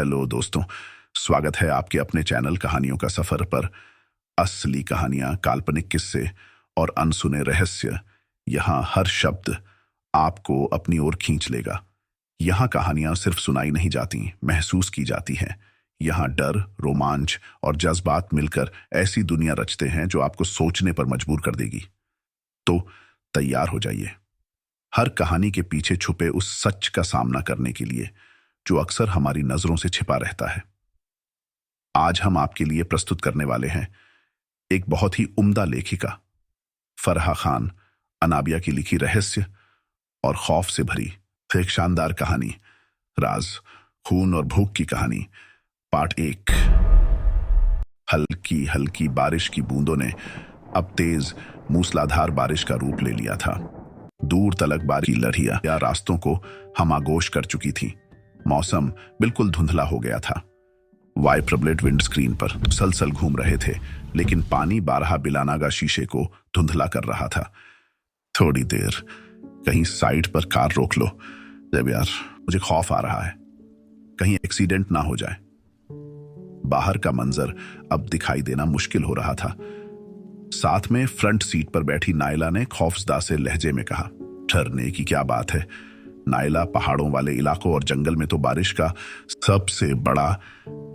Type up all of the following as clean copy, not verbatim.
Hello दोस्तों, स्वागत है आपके अपने चैनल कहानियों का सफर पर। असली कहानियां, काल्पनिक किस्से और अनसुने रहस्य, यहाँ हर शब्द आपको अपनी ओर खींच लेगा। यहाँ कहानियां सिर्फ सुनाई नहीं जाती, महसूस की जाती हैं। यहाँ डर, रोमांच और जज्बात मिलकर ऐसी दुनिया रचते हैं जो आपको सोचने पर मजबूर कर देगी। तो तैयार हो जाइए हर कहानी के पीछे छुपे उस सच का सामना करने के लिए जो अक्सर हमारी नजरों से छिपा रहता है। आज हम आपके लिए प्रस्तुत करने वाले हैं एक बहुत ही उम्दा लेखिका फरहा खान अनाबिया की लिखी रहस्य और खौफ से भरी एक शानदार कहानी, राज, खून और भूख की कहानी, पार्ट 1। हल्की हल्की बारिश की बूंदों ने अब तेज मूसलाधार बारिश का रूप ले लिया था। दूर तलक बारिश की लहरियां या रास्तों को हमागोश कर चुकी थी। मौसम बिल्कुल धुंधला हो गया था। वाइब्रेट विंड स्क्रीन पर सलसल घूम रहे थे, लेकिन पानी बारहा बिलानागा शीशे को धुंधला कर रहा था। थोड़ी देर कहीं साइड पर कार रोक लो जब यार, मुझे खौफ आ रहा है, कहीं एक्सीडेंट ना हो जाए। बाहर का मंजर अब दिखाई देना मुश्किल हो रहा था। साथ में फ्रंट सीट पर बैठी नायला ने खौफजदा से लहजे में कहा, डरने की क्या बात है नायला, पहाड़ों वाले इलाकों और जंगल में तो बारिश का सबसे बड़ा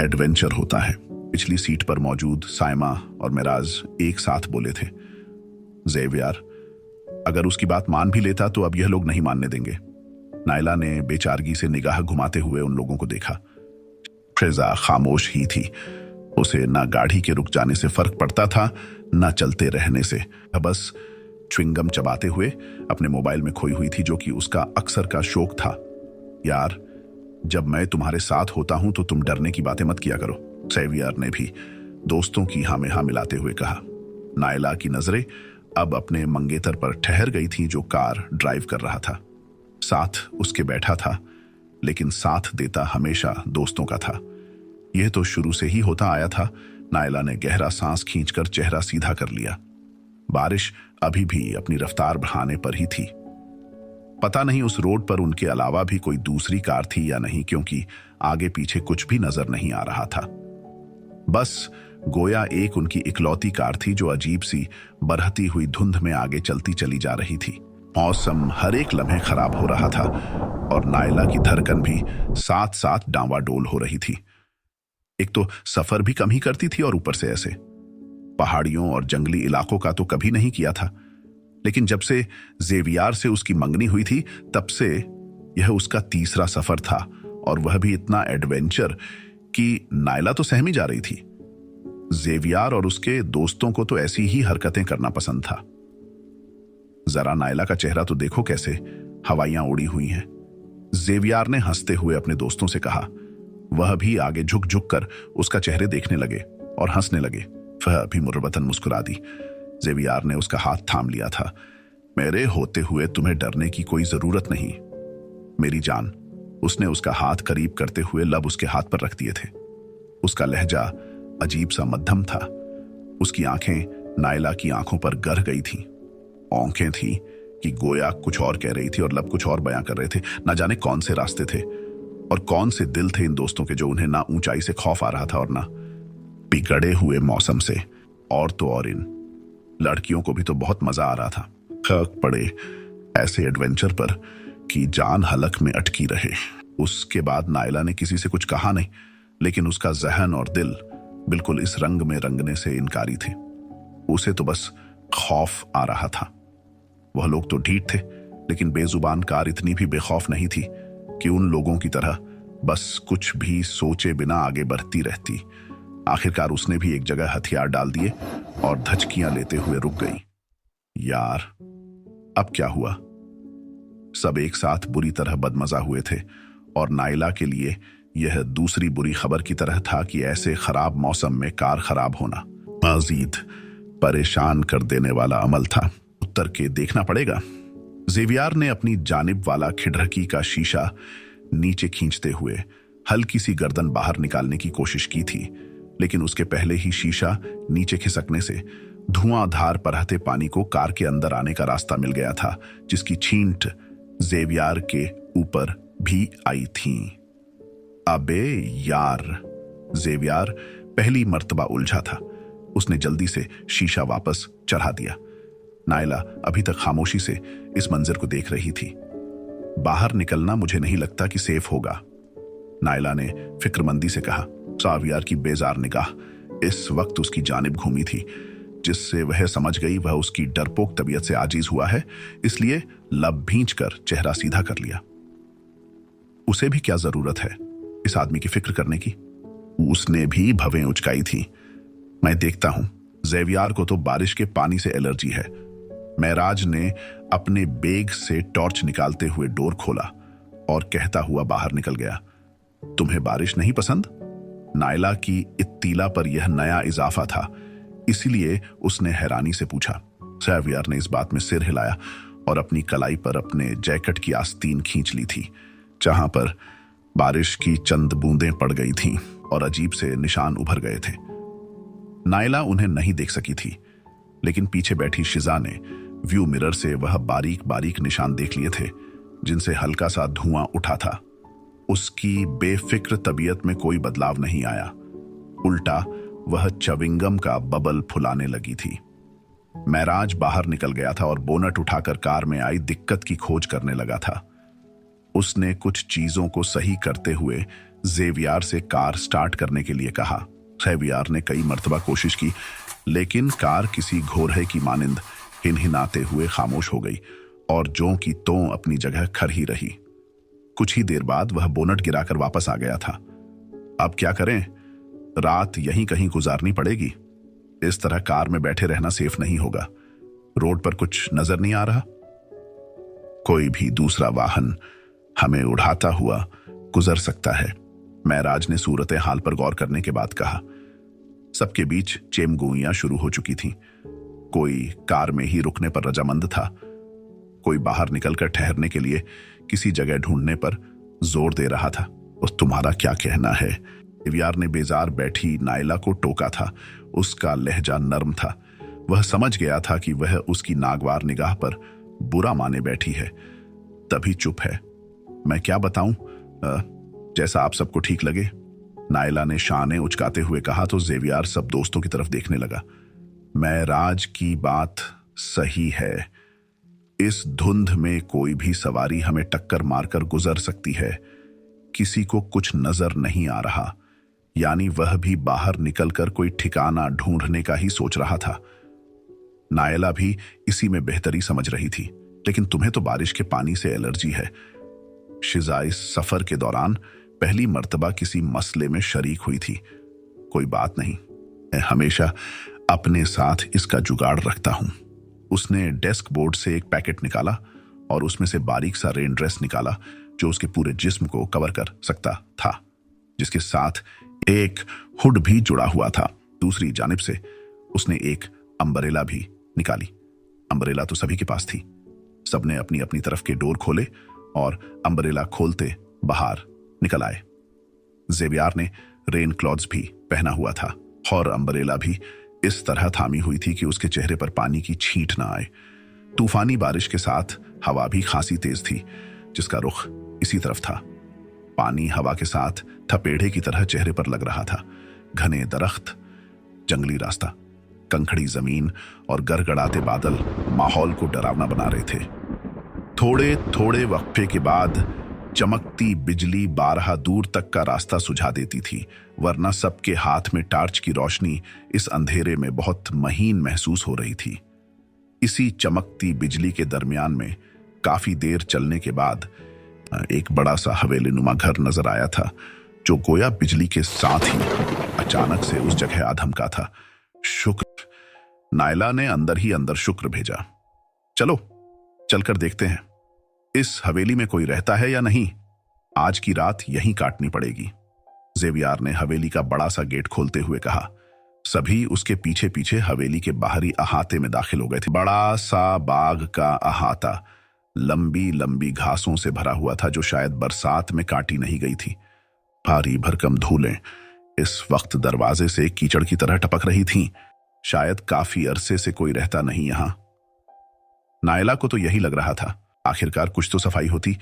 एडवेंचर होता है। पिछली सीट पर मौजूद साइमा और मिराज एक साथ बोले थे, ज़ेवियर अगर उसकी बात मान भी लेता तो अब यह लोग नहीं मानने देंगे। नायला ने बेचारगी से निगाह घुमाते हुए उन लोगों को देखा। फिजा खामोश ही थी। उसे ना गाड़ी के रुक जाने से फर्क पड़ता था, ना चलते रहने से। बस च्युइंगम चबाते हुए अपने मोबाइल में खोई हुई थी, जो कि उसका अक्सर का शौक था। यार, जब मैं तुम्हारे साथ होता हूं तो तुम डरने की बातें मत किया करो, ज़ेवियर ने भी दोस्तों की हाँ में हाँ मिलाते हुए कहा। नायला की नजरें अब अपने मंगेतर पर ठहर गई थीं, जो कार ड्राइव कर रहा था। साथ उसके बैठा था, लेकिन साथ देता हमेशा दोस्तों का था। यह तो शुरू से ही होता आया था। नायला ने गहरा सांस खींचकर चेहरा सीधा कर लिया। बारिश अभी भी अपनी रफ्तार बढ़ाने पर ही थी। पता नहीं उस रोड पर उनके अलावा भी कोई दूसरी कार थी या नहीं, क्योंकि आगे पीछे कुछ भी नजर नहीं आ रहा था। बस गोया एक उनकी इकलौती कार थी जो अजीब सी बरहती हुई धुंध में आगे चलती चली जा रही थी। मौसम हर एक लम्हे खराब हो रहा था और नायला की धड़कन भी साथ साथ डांवाडोल हो रही थी। एक तो सफर भी कम ही करती थी और ऊपर से ऐसे पहाड़ियों और जंगली इलाकों का तो कभी नहीं किया था। लेकिन जब से ज़ेवियर से उसकी मंगनी हुई थी, तब से यह उसका तीसरा सफर था, और वह भी इतना एडवेंचर कि नायला तो सहमी जा रही थी। ज़ेवियर और उसके दोस्तों को तो ऐसी ही हरकतें करना पसंद था। जरा नायला का चेहरा तो देखो, कैसे हवाइयां उड़ी हुई हैं। ज़ेवियर ने हंसते हुए अपने दोस्तों से कहा। वह भी आगे झुक झुक कर उसका चेहरे देखने लगे और हंसने लगे। वह भी मुरबतन मुस्कुरा दी। ज़ेवियर ने उसका हाथ थाम लिया था। मेरे होते हुए तुम्हें डरने की कोई जरूरत नहीं मेरी जान। उसने उसका हाथ करीब करते हुए लब उसके हाथ पर रख दिए थे। उसका लहजा अजीब सा मध्यम था। उसकी आंखें नायला की आंखों पर गर गई थीं। आंखें थी कि गोया कुछ और कह रही थी और लब कुछ और बयां कर रहे थे। न जाने कौन से रास्ते थे और कौन से दिल थे इन दोस्तों के, जो उन्हें ना ऊंचाई से खौफ आ रहा था और ना बिगड़े हुए मौसम से। और तो और इन लड़कियों को भी तो बहुत मजा आ रहा था। खक पड़े ऐसे एडवेंचर पर कि जान हलक में अटकी रहे। उसके बाद नायला ने किसी से कुछ कहा नहीं, लेकिन उसका जहन और दिल बिल्कुल इस रंग में रंगने से इनकारी थे। उसे तो बस खौफ आ रहा था। वह लोग तो ढीठ थे, लेकिन बेजुबान कार इतनी भी बेखौफ नहीं थी कि उन लोगों की तरह बस कुछ भी सोचे बिना आगे बढ़ती रहती। आखिरकार उसने भी एक जगह हथियार डाल दिए और धचकियां लेते हुए रुक गई। यार, अब क्या हुआ? सब एक साथ बुरी तरह बदमजा हुए थे, और नायला के लिए यह दूसरी बुरी खबर की तरह था कि ऐसे खराब मौसम में कार खराब होना मजीद परेशान कर देने वाला अमल था। उत्तर के देखना पड़ेगा। ज़ेवियर ने अपनी जानिब वाला खिड़की का शीशा नीचे खींचते हुए हल्की सी गर्दन बाहर निकालने की कोशिश की थी, लेकिन उसके पहले ही शीशा नीचे खिसकने से धुआंधार बहते पानी को कार के अंदर आने का रास्ता मिल गया था, जिसकी छींट ज़ेवियर के ऊपर भी आई थी। अबे यार, जेवियर पहली मर्तबा उलझा था। उसने जल्दी से शीशा वापस चढ़ा दिया। नायला अभी तक खामोशी से इस मंजर को देख रही थी। बाहर निकलना मुझे नहीं लगता कि सेफ होगा, नायला ने फिक्रमंदी से कहा। जेवियर की बेजार निगाह इस वक्त उसकी जानिब घूमी थी, जिससे वह समझ गई वह उसकी डरपोक तबीयत से आजीज हुआ है, इसलिए लब भींचकर चेहरा सीधा कर लिया। उसे भी क्या जरूरत है इस आदमी की फिक्र करने की? उसने भी भवें उचकाई थी। मैं देखता हूं। जेवियर को तो बारिश के पानी से एलर्जी है। महराज ने अपने बैग से टॉर्च निकालते हुए डोर खोला और कहता हुआ बाहर निकल गया। तुम्हें बारिश नहीं पसंद? नायला की इत्तीला पर यह नया इजाफा था, इसलिए उसने हैरानी से पूछा। जेवियर ने इस बात में सिर हिलाया और अपनी कलाई पर अपने जैकेट की आस्तीन खींच ली थी, जहां पर बारिश की चंद बूंदें पड़ गई थीं और अजीब से निशान उभर गए थे। नायला उन्हें नहीं देख सकी थी, लेकिन पीछे बैठी शिजा ने व्यू मिरर से वह बारीक बारीक निशान देख लिए थे, जिनसे हल्का सा धुआं उठा था। उसकी बेफिक्र तबीयत में कोई बदलाव नहीं आया, उल्टा वह चविंगम का बबल फुलाने लगी थी। महराज बाहर निकल गया था और बोनट उठाकर कार में आई दिक्कत की खोज करने लगा था। उसने कुछ चीजों को सही करते हुए जेवियर से कार स्टार्ट करने के लिए कहा। जेवियर ने कई मर्तबा कोशिश की, लेकिन कार किसी घोरहे की मानिंद हिनहिनाते हुए खामोश हो गई और ज्यों की त्यों अपनी जगह खड़ ही रही। कुछ ही देर बाद वह बोनट गिराकर वापस आ गया था। अब क्या करें? रात यहीं कहीं गुजारनी पड़ेगी। इस तरह कार में बैठे रहना सेफ नहीं होगा। रोड पर कुछ नजर नहीं आ रहा। कोई भी दूसरा वाहन हमें उड़ाता हुआ गुजर सकता है, महराज ने सूरत हाल पर गौर करने के बाद कहा। सबके बीच चेमगोइयां शुरू हो चुकी थीं। कोई कार में ही रुकने पर रजामंद था, कोई बाहर निकलकर ठहरने के लिए किसी जगह ढूंढने पर जोर दे रहा था। उस तुम्हारा क्या कहना है? जेवियर ने बेजार बैठी नायला को टोका था। उसका लहजा नर्म था। वह समझ गया था कि वह उसकी नागवार निगाह पर बुरा माने बैठी है, तभी चुप है। मैं क्या बताऊं? जैसा आप सबको ठीक लगे, नायला ने शाने उचकाते हुए कहा तो जेवियर सब दोस्तों की तरफ देखने लगा। महराज की बात सही है। इस धुंध में कोई भी सवारी हमें टक्कर मारकर गुजर सकती है। किसी को कुछ नजर नहीं आ रहा, यानी वह भी बाहर निकलकर कोई ठिकाना ढूंढने का ही सोच रहा था। नायला भी इसी में बेहतरी समझ रही थी, लेकिन तुम्हें तो बारिश के पानी से एलर्जी है। शिजा इस सफर के दौरान पहली मर्तबा किसी मसले में शरीक हुई थी। कोई बात नहीं, मैं हमेशा अपने साथ इसका जुगाड़ रखता हूं। उसने डेस्क बोर्ड से एक पैकेट निकाला और उसमें से बारीक सा रेन ड्रेस निकाला, जो उसके पूरे जिस्म को कवर कर सकता था, जिसके साथ एक हुड भी जुड़ा हुआ था। दूसरी जानिब से उसने एक अम्ब्रेला भी निकाली। अम्ब्रेला तो सभी के पास थी। सबने अपनी अपनी तरफ के डोर खोले और अम्ब्रेला खोलते बाहर निकल आए। जेवियर ने रेन क्लॉथ्स भी पहना हुआ था और अम्ब्रेला भी इस तरह थामी हुई थी कि उसके चेहरे पर पानी की छींट ना आए। तूफानी बारिश के साथ हवा भी खासी तेज थी, जिसका रुख इसी तरफ था। पानी हवा के साथ थपेड़े की तरह चेहरे पर लग रहा था। घने दरख्त, जंगली रास्ता, कंकड़ी जमीन और गड़गड़ाते बादल माहौल को डरावना बना रहे थे। थोड़े थोड़े वक्फे के बाद चमकती बिजली बारहा दूर तक का रास्ता सुझा देती थी, वरना सबके हाथ में टार्च की रोशनी इस अंधेरे में बहुत महीन महसूस हो रही थी। इसी चमकती बिजली के दरमियान में काफी देर चलने के बाद एक बड़ा सा हवेलीनुमा घर नजर आया था, जो गोया बिजली के साथ ही अचानक से उस जगह आ धमका था। शुक्र, नायला ने अंदर ही अंदर शुक्र भेजा। चलो चलकर देखते हैं, इस हवेली में कोई रहता है या नहीं। आज की रात यहीं काटनी पड़ेगी। जेवियर ने हवेली का बड़ा सा गेट खोलते हुए कहा। सभी उसके पीछे पीछे हवेली के बाहरी अहाते में दाखिल हो गए थे। बड़ा सा बाग का अहाता लंबी लंबी घासों से भरा हुआ था, जो शायद बरसात में काटी नहीं गई थी। भारी भरकम धूलें इस वक्त दरवाजे से कीचड़ की तरह टपक रही थीं। शायद काफी अरसे से कोई रहता नहीं यहां। नायला को तो यही लग रहा था। आखिरकार कुछ तो सफाई होती,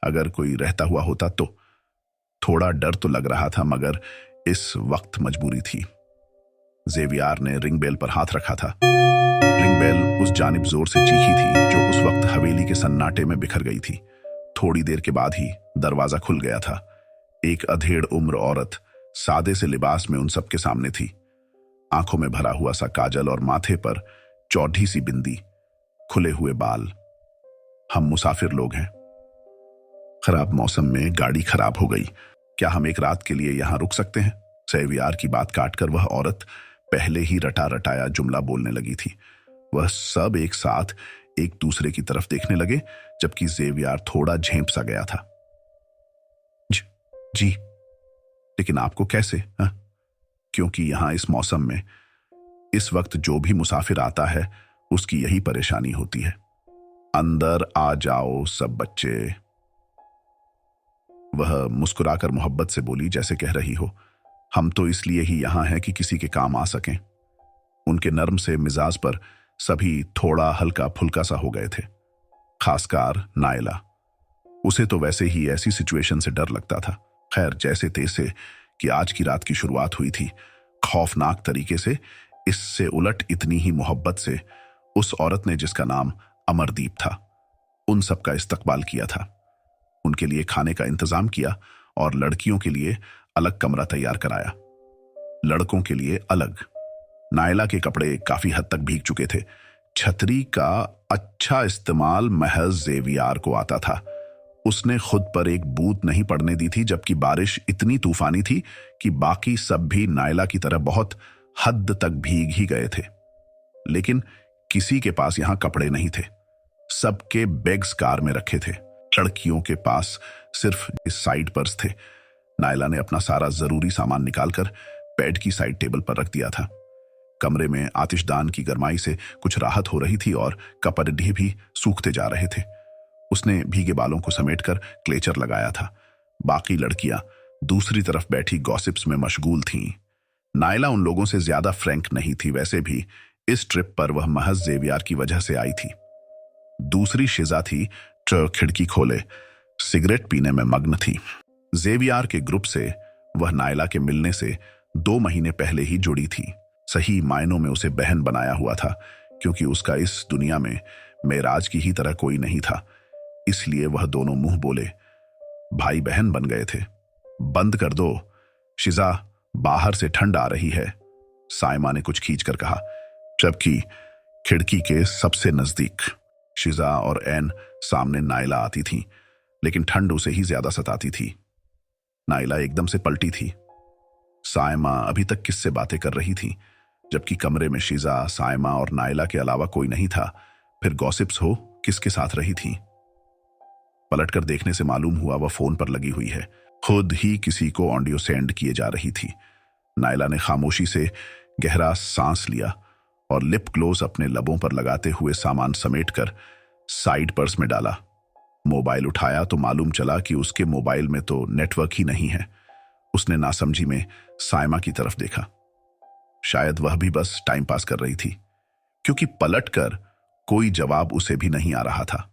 अगर कोई रहता हुआ होता तो। थोड़ा डर तो लग रहा था, मगर इस वक्त मजबूरी थी। जेवियार ने रिंग बेल पर हाथ रखा था। रिंग बेल उस जानिब जोर से चीखी थी जो उस वक्त हवेली के सन्नाटे में बिखर गई थी। थोड़ी देर के बाद ही दरवाजा खुल गया था। एक अधेड़ उम्र औरत सादे से लिबास में उन सबके सामने थी। आंखों में भरा हुआ सा काजल और माथे पर चौड़ी सी बिंदी, खुले हुए बाल। हम मुसाफिर लोग हैं। खराब मौसम में गाड़ी खराब हो गई। क्या हम एक रात के लिए यहां रुक सकते हैं? जेवियार की बात काटकर वह औरत पहले ही रटा रटाया जुमला बोलने लगी थी। वह सब एक साथ एक दूसरे की तरफ देखने लगे, जबकि जेवियार थोड़ा झेंप सा गया था। जी, लेकिन आपको कैसे? हा? क्योंकि यहां इस मौसम में इस वक्त जो भी मुसाफिर आता है उसकी यही परेशानी होती है। अंदर आ जाओ सब बच्चे। वह मुस्कुराकर मोहब्बत से बोली, जैसे कह रही हो हम तो इसलिए ही यहां हैं कि किसी के काम आ सकें। उनके नर्म से मिजाज पर सभी थोड़ा हल्का फुल्का सा हो गए थे, खासकर नायला। उसे तो वैसे ही ऐसी सिचुएशन से डर लगता था। खैर, जैसे तैसे कि आज की रात की शुरुआत हुई थी, खौफनाक तरीके से। इससे उलट इतनी ही मोहब्बत से उस औरत ने, जिसका नाम अमरदीप था, उन सब का इस्तकबाल किया था। उनके लिए खाने का इंतजाम किया और लड़कियों के लिए अलग कमरा तैयार कराया, लड़कों के लिए अलग। नायला के कपड़े काफी हद तक भीग चुके थे। छतरी का अच्छा इस्तेमाल महज जेवियार को आता था। उसने खुद पर एक बूंद नहीं पड़ने दी थी, जबकि बारिश इतनी तूफानी थी कि बाकी सब भी नायला की तरह बहुत हद तक भीग ही गए थे। लेकिन किसी के पास यहां कपड़े नहीं थे। सबके बैग्स कार में रखे थे। लड़कियों के पास सिर्फ इस साइड पर्स थे। नायला ने अपना सारा जरूरी सामान निकालकर बेड की साइड टेबल पर रख दिया था। कमरे में आतिशदान की गर्माई से कुछ राहत हो रही थी और कपड़े भी सूखते जा रहे थे। उसने भीगे बालों को समेटकर क्लेचर लगाया था। बाकी लड़कियां दूसरी तरफ बैठी गॉसिप्स में मशगूल थीं। नायला उन लोगों से ज्यादा फ्रैंक नहीं थी। वैसे भी इस ट्रिप पर वह महज जेवियार की वजह से आई थी। दूसरी शिजा थी जो खिड़की खोले सिगरेट पीने में मग्न थी। जेवियार के ग्रुप से वह नायला के मिलने से 2 महीने पहले ही जुड़ी थी। सही मायनों में उसे बहन बनाया हुआ था, क्योंकि उसका इस दुनिया में मेराज की ही तरह कोई नहीं था। इसलिए वह दोनों मुंह बोले भाई बहन बन गए थे। बंद कर दो शिजा, बाहर से ठंड आ रही है, साइमा ने कुछ खींचकर कहा, जबकि खिड़की के सबसे नजदीक शिजा और एन सामने नायला आती थी, लेकिन ठंड उसे ही ज्यादा सताती थी। नायला एकदम से पलटी थी। साइमा अभी तक किससे बातें कर रही थी, जबकि कमरे में शिजा, साइमा और नायला के अलावा कोई नहीं था। फिर गॉसिप्स हो किसके साथ रही थी? पलटकर देखने से मालूम हुआ वह फोन पर लगी हुई है। खुद ही किसी को ऑडियो सेंड किए जा रही थी। नायला ने खामोशी से गहरा सांस लिया और लिप ग्लोज अपने लबों पर लगाते हुए सामान समेटकर साइड पर्स में डाला। मोबाइल उठाया तो मालूम चला कि उसके मोबाइल में तो नेटवर्क ही नहीं है। उसने नासमझी में साइमा की तरफ देखा। शायद वह भी बस टाइम पास कर रही थी, क्योंकि पलटकर कोई जवाब उसे भी नहीं आ रहा था।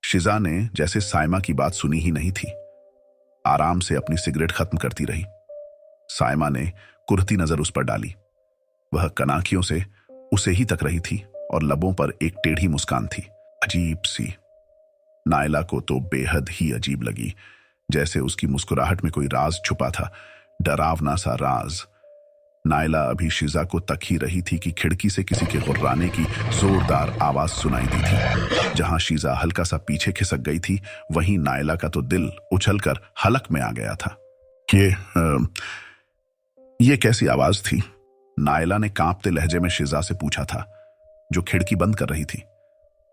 शिजा ने जैसे साइमा की बात सुनी ही नहीं थी, आराम से अपनी सिगरेट खत्म करती रही। साइमा ने कुर्ती नजर उस पर डाली। वह कनाखियों से उसे ही तक रही थी और लबों पर एक टेढ़ी मुस्कान थी, अजीब सी। नायला को तो बेहद ही अजीब लगी, जैसे उसकी मुस्कुराहट में कोई राज छुपा था, डरावना सा राज। नायला अभी शिजा को तक ही रही थी कि खिड़की से किसी के गुर्राने की जोरदार आवाज सुनाई दी थी। जहां शिजा हल्का सा पीछे खिसक गई थी, वहीं नायला का तो दिल उछलकर हलक में आ गया था। ये कैसी आवाज थी? नायला ने कांपते लहजे में शिजा से पूछा था, जो खिड़की बंद कर रही थी।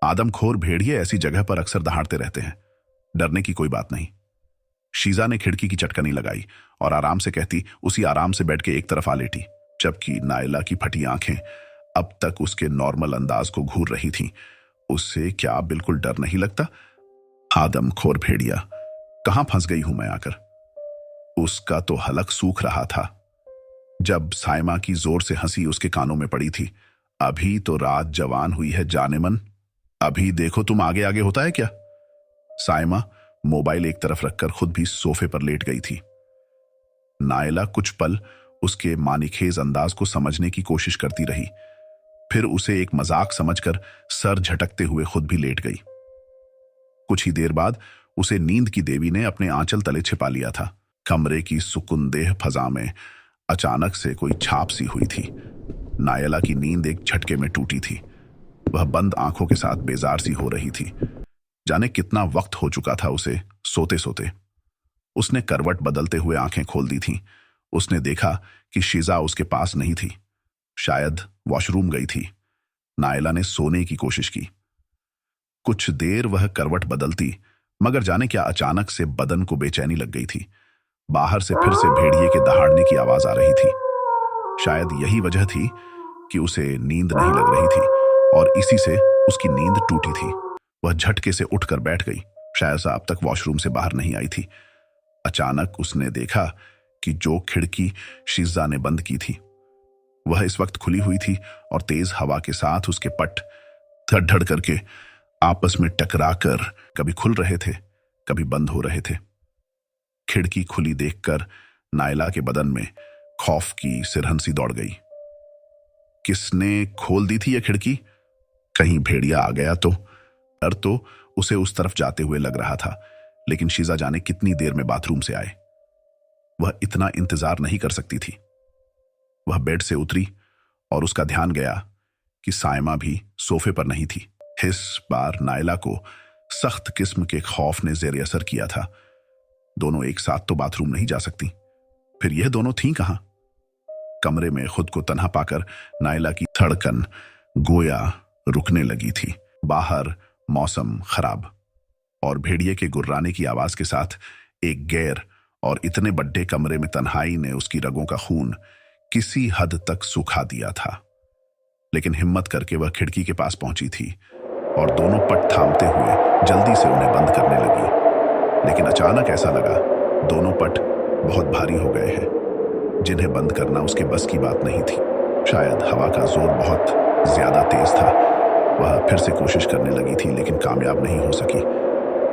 आदमखोर भेड़िए ऐसी जगह पर अक्सर दहाड़ते रहते हैं, डरने की कोई बात नहीं। शीजा ने खिड़की की चटकनी लगाई और आराम से कहती उसी आराम से बैठ के एक तरफ आ लेटी, जबकि नायला की फटी आंखें अब तक उसके नॉर्मल अंदाज को घूर रही थीं। उससे क्या बिल्कुल डर नहीं लगता? आदमखोर भेड़िया, कहां फंस गई हूं मैं आकर? उसका तो हलक सूख रहा था जब साइमा की जोर से हंसी उसके कानों में पड़ी थी। अभी तो रात जवान हुई है जाने मन, अभी देखो तुम आगे आगे होता है क्या? साइमा मोबाइल एक तरफ रखकर खुद भी सोफे पर लेट गई थी। नायला कुछ पल उसके मानिखेज अंदाज को समझने की कोशिश करती रही, फिर उसे एक मजाक समझकर सर झटकते हुए खुद भी लेट गई। कुछ ही देर बाद उसे नींद की देवी ने अपने आंचल तले छिपा लिया था। कमरे की सुकुनदेह फजा में अचानक से कोई छाप सी हुई थी। नायला की नींद एक झटके में टूटी थी। वह बंद आंखों के साथ बेजार सी हो रही थी। जाने कितना वक्त हो चुका था उसे सोते सोते। उसने करवट बदलते हुए आंखें खोल दी थीं। उसने देखा कि शीजा उसके पास नहीं थी, शायद वॉशरूम गई थी। नायला ने सोने की कोशिश की। कुछ देर वह करवट बदलती, मगर जाने क्या अचानक से बदन को बेचैनी लग गई थी। बाहर से फिर से भेड़िए के दहाड़ने की आवाज आ रही थी। शायद यही वजह थी कि उसे नींद नहीं लग रही थी और इसी से उसकी नींद टूटी थी। वह झटके से उठकर बैठ गई। शायद अब तक वॉशरूम से बाहर नहीं आई थी। अचानक उसने देखा कि जो खिड़की शीजा ने बंद की थी वह इस वक्त खुली हुई थी और तेज हवा के साथ उसके पट धड़-धड़ करके आपस में टकराकर कभी खुल रहे थे, कभी बंद हो रहे थे। खिड़की खुली देखकर नायला के बदन में खौफ की सिरहंसी दौड़ गई। किसने खोल दी थी यह खिड़की? कहीं भेड़िया आ गया तो? डर तो उसे उस तरफ जाते हुए लग रहा था, लेकिन शीजा जाने कितनी देर में बाथरूम से आए। वह इतना इंतजार नहीं कर सकती थी। वह बेड से उतरी और उसका ध्यान गया कि सायमा भी सोफे पर नहीं थी। इस बार नायला को सख्त किस्म के खौफ ने जेर असर किया था। दोनों एक साथ तो बाथरूम नहीं जा सकती, फिर यह दोनों थीं कहां? कमरे में खुद को तन्हा पाकर नायला की धड़कन गोया रुकने लगी थी। बाहर मौसम खराब और भेड़िए के गुर्राने की आवाज के साथ एक गैर और इतने बड़े कमरे में तन्हाई ने उसकी रगों का खून किसी हद तक सुखा दिया था। लेकिन हिम्मत करके वह खिड़की के पास पहुंची थी और दोनों पट थामते हुए जल्दी से उन्हें बंद करने लगी। लेकिन अचानक ऐसा लगा दोनों पट बहुत भारी हो गए हैं, जिन्हें बंद करना उसके बस की बात नहीं थी। शायद हवा का जोर बहुत ज्यादा तेज था। वह फिर से कोशिश करने लगी थी, लेकिन कामयाब नहीं हो सकी।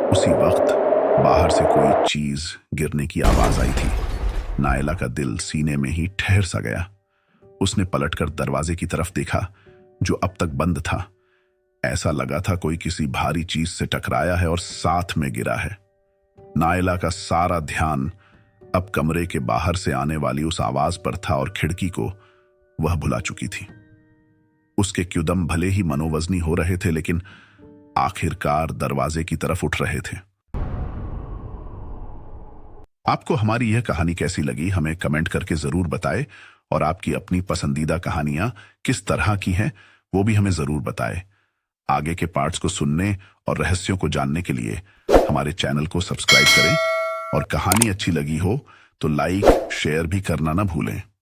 उसी वक्त बाहर से कोई चीज गिरने की आवाज आई थी। नायला का दिल सीने में ही ठहर सा गया। उसने पलटकर दरवाजे की तरफ देखा, जो अब तक बंद था। ऐसा लगा था कोई किसी भारी चीज से टकराया है और साथ में गिरा है। नायला का सारा ध्यान अब कमरे के बाहर से आने वाली उस आवाज पर था और खिड़की को वह भुला चुकी थी। उसके क्युदम भले ही मनोवजनी हो रहे थे, लेकिन आखिरकार दरवाजे की तरफ उठ रहे थे। आपको हमारी यह कहानी कैसी लगी हमें कमेंट करके जरूर बताएं, और आपकी अपनी पसंदीदा कहानियां किस तरह की हैं वो भी हमें जरूर बताएं। आगे के पार्ट्स को सुनने और रहस्यों को जानने के लिए हमारे चैनल को सब्सक्राइब करें, और कहानी अच्छी लगी हो तो लाइक शेयर भी करना ना भूलें।